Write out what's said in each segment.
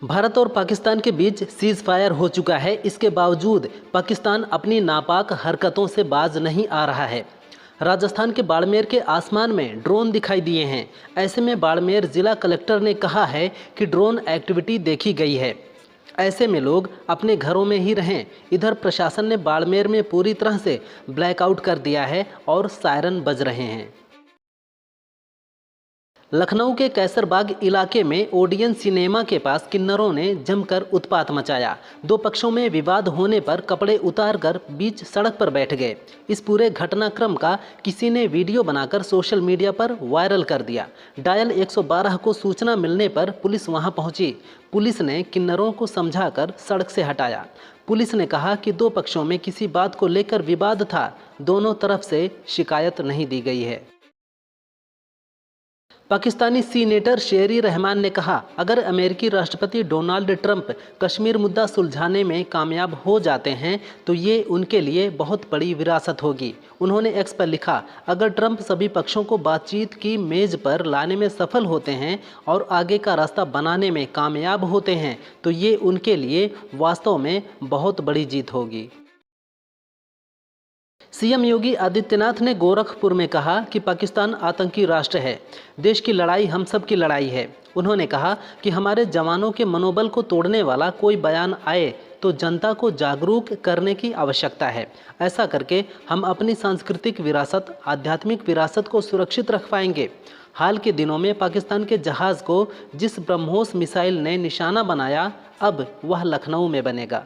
भारत और पाकिस्तान के बीच cease fire हो चुका है। इसके बावजूद पाकिस्तान अपनी नापाक हरकतों से बाज नहीं आ रहा है। राजस्थान के बाड़मेर के आसमान में ड्रोन दिखाई दिए हैं। ऐसे में बाड़मेर जिला कलेक्टर ने कहा है कि ड्रोन एक्टिविटी देखी गई है, ऐसे में लोग अपने घरों में ही रहें। इधर प्रशासन ने बाड़मेर में पूरी तरह से ब्लैकआउट कर दिया है और सायरन बज रहे हैं। लखनऊ के कैसरबाग इलाके में ओडियन सिनेमा के पास किन्नरों ने जमकर उत्पात मचाया। दो पक्षों में विवाद होने पर कपड़े उतारकर बीच सड़क पर बैठ गए। इस पूरे घटनाक्रम का किसी ने वीडियो बनाकर सोशल मीडिया पर वायरल कर दिया। डायल 112 को सूचना मिलने पर पुलिस वहां पहुंची। पुलिस ने किन्नरों को समझाकर सड़क से हटाया। पुलिस ने कहा कि दो पक्षों में किसी बात को लेकर विवाद था। दोनों तरफ से शिकायत नहीं दी गई है। पाकिस्तानी सीनेटर शेरी रहमान ने कहा, अगर अमेरिकी राष्ट्रपति डोनाल्ड ट्रंप कश्मीर मुद्दा सुलझाने में कामयाब हो जाते हैं तो ये उनके लिए बहुत बड़ी विरासत होगी। उन्होंने एक्स पर लिखा, अगर ट्रंप सभी पक्षों को बातचीत की मेज पर लाने में सफल होते हैं और आगे का रास्ता बनाने में कामयाब होते हैं तो ये उनके लिए वास्तव में बहुत बड़ी जीत होगी। सीएम योगी आदित्यनाथ ने गोरखपुर में कहा कि पाकिस्तान आतंकी राष्ट्र है। देश की लड़ाई हम सब की लड़ाई है। उन्होंने कहा कि हमारे जवानों के मनोबल को तोड़ने वाला कोई बयान आए तो जनता को जागरूक करने की आवश्यकता है। ऐसा करके हम अपनी सांस्कृतिक विरासत, आध्यात्मिक विरासत को सुरक्षित रख पाएंगे। हाल के दिनों में पाकिस्तान के जहाज़ को जिस ब्रह्मोस मिसाइल ने निशाना बनाया, अब वह लखनऊ में बनेगा।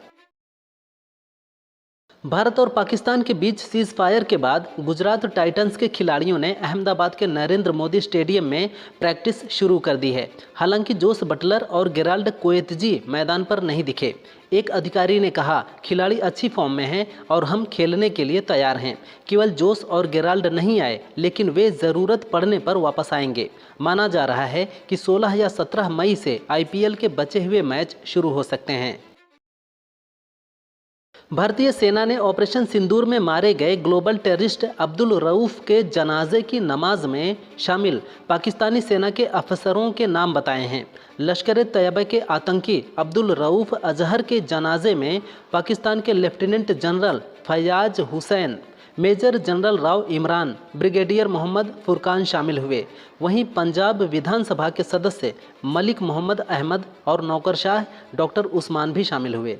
भारत और पाकिस्तान के बीच सीज फायर के बाद गुजरात टाइटंस के खिलाड़ियों ने अहमदाबाद के नरेंद्र मोदी स्टेडियम में प्रैक्टिस शुरू कर दी है। हालांकि जोस बटलर और गेराल्ड कोएत्जी मैदान पर नहीं दिखे। एक अधिकारी ने कहा, खिलाड़ी अच्छी फॉर्म में हैं और हम खेलने के लिए तैयार हैं। केवल जोस और गेराल्ड नहीं आए, लेकिन वे ज़रूरत पड़ने पर वापस आएंगे। माना जा रहा है कि 16 या 17 मई से आईपीएल के बचे हुए मैच शुरू हो सकते हैं। भारतीय सेना ने ऑपरेशन सिंदूर में मारे गए ग्लोबल टेररिस्ट अब्दुल रऊफ के जनाजे की नमाज में शामिल पाकिस्तानी सेना के अफसरों के नाम बताए हैं। लश्कर-ए-तैयबा के आतंकी अब्दुल रऊफ अजहर के जनाजे में पाकिस्तान के lieutenant general Fayaz Hussain, major general Rao Imran, brigadier Mohammad Furqan शामिल हुए। वहीं पंजाब विधानसभा के सदस्य मलिक मोहम्मद अहमद और नौकरशाह डॉक्टर उस्मान भी शामिल हुए।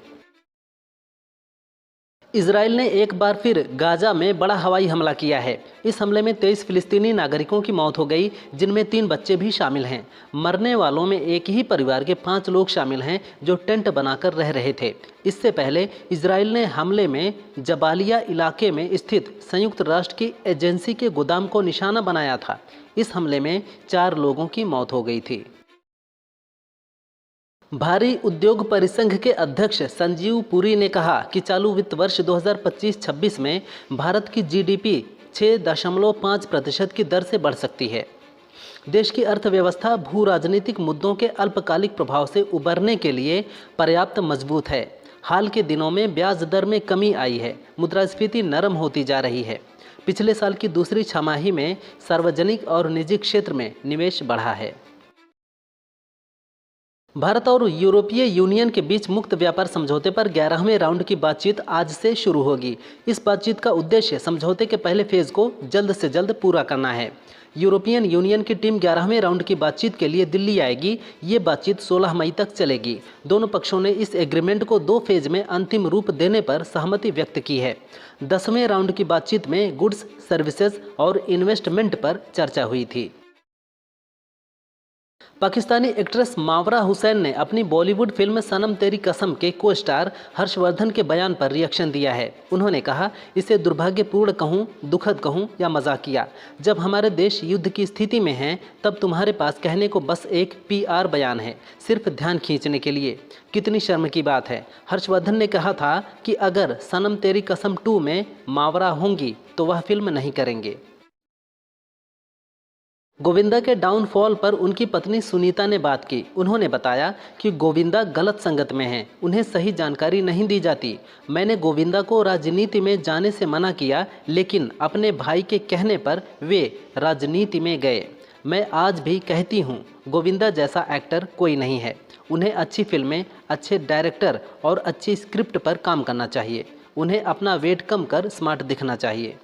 इजराइल ने एक बार फिर गाजा में बड़ा हवाई हमला किया है। इस हमले में 23 फिलिस्तीनी नागरिकों की मौत हो गई, जिनमें 3 बच्चे भी शामिल हैं। मरने वालों में एक ही परिवार के 5 लोग शामिल हैं जो टेंट बनाकर रह रहे थे। इससे पहले इजराइल ने हमले में जबालिया इलाके में स्थित संयुक्त राष्ट्र की एजेंसी के गोदाम को निशाना बनाया था। इस हमले में 4 लोगों की मौत हो गई थी। भारी उद्योग परिसंघ के अध्यक्ष संजीव पुरी ने कहा कि चालू वित्त वर्ष 2025-26 में भारत की जीडीपी 6.5% की दर से बढ़ सकती है। देश की अर्थव्यवस्था भू राजनीतिक मुद्दों के अल्पकालिक प्रभाव से उबरने के लिए पर्याप्त मजबूत है। हाल के दिनों में ब्याज दर में कमी आई है। मुद्रास्फीति नरम होती जा रही है। पिछले साल की दूसरी छमाही में सार्वजनिक और निजी क्षेत्र में निवेश बढ़ा है। भारत और यूरोपीय यूनियन के बीच मुक्त व्यापार समझौते पर 11वें राउंड की बातचीत आज से शुरू होगी। इस बातचीत का उद्देश्य समझौते के पहले फेज को जल्द से जल्द पूरा करना है। यूरोपियन यूनियन की टीम 11वें राउंड की बातचीत के लिए दिल्ली आएगी। ये बातचीत 16 मई तक चलेगी। दोनों पक्षों ने इस एग्रीमेंट को 2 फेज में अंतिम रूप देने पर सहमति व्यक्त की है। 10वें राउंड की बातचीत में गुड्स, सर्विसेज और इन्वेस्टमेंट पर चर्चा हुई थी। पाकिस्तानी एक्ट्रेस मावरा हुसैन ने अपनी बॉलीवुड फिल्म सनम तेरी कसम के को स्टार हर्षवर्धन के बयान पर रिएक्शन दिया है। उन्होंने कहा, इसे दुर्भाग्यपूर्ण कहूँ, दुखद कहूँ या मजाकिया, जब हमारे देश युद्ध की स्थिति में है तब तुम्हारे पास कहने को बस एक पीआर बयान है, सिर्फ ध्यान खींचने के लिए। कितनी शर्म की बात है। हर्षवर्धन ने कहा था कि अगर सनम तेरी कसम 2 में मावरा होंगी तो वह फिल्म नहीं करेंगे। गोविंदा के डाउनफॉल पर उनकी पत्नी सुनीता ने बात की। उन्होंने बताया कि गोविंदा गलत संगत में हैं, उन्हें सही जानकारी नहीं दी जाती। मैंने गोविंदा को राजनीति में जाने से मना किया, लेकिन अपने भाई के कहने पर वे राजनीति में गए। मैं आज भी कहती हूँ, गोविंदा जैसा एक्टर कोई नहीं है। उन्हें अच्छी फिल्में, अच्छे डायरेक्टर और अच्छी स्क्रिप्ट पर काम करना चाहिए। उन्हें अपना वेट कम कर स्मार्ट दिखना चाहिए।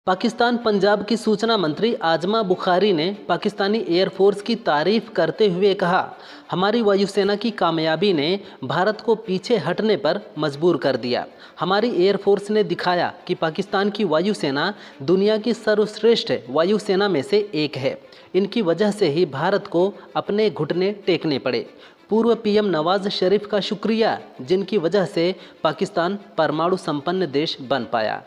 पाकिस्तान पंजाब की सूचना मंत्री आजमा बुखारी ने पाकिस्तानी एयरफोर्स की तारीफ करते हुए कहा, हमारी वायुसेना की कामयाबी ने भारत को पीछे हटने पर मजबूर कर दिया। हमारी एयरफोर्स ने दिखाया कि पाकिस्तान की वायुसेना दुनिया की सर्वश्रेष्ठ वायुसेना में से एक है। इनकी वजह से ही भारत को अपने घुटने टेकने पड़े। पूर्व पीएम नवाज शरीफ का शुक्रिया, जिनकी वजह से पाकिस्तान परमाणु संपन्न देश बन पाया।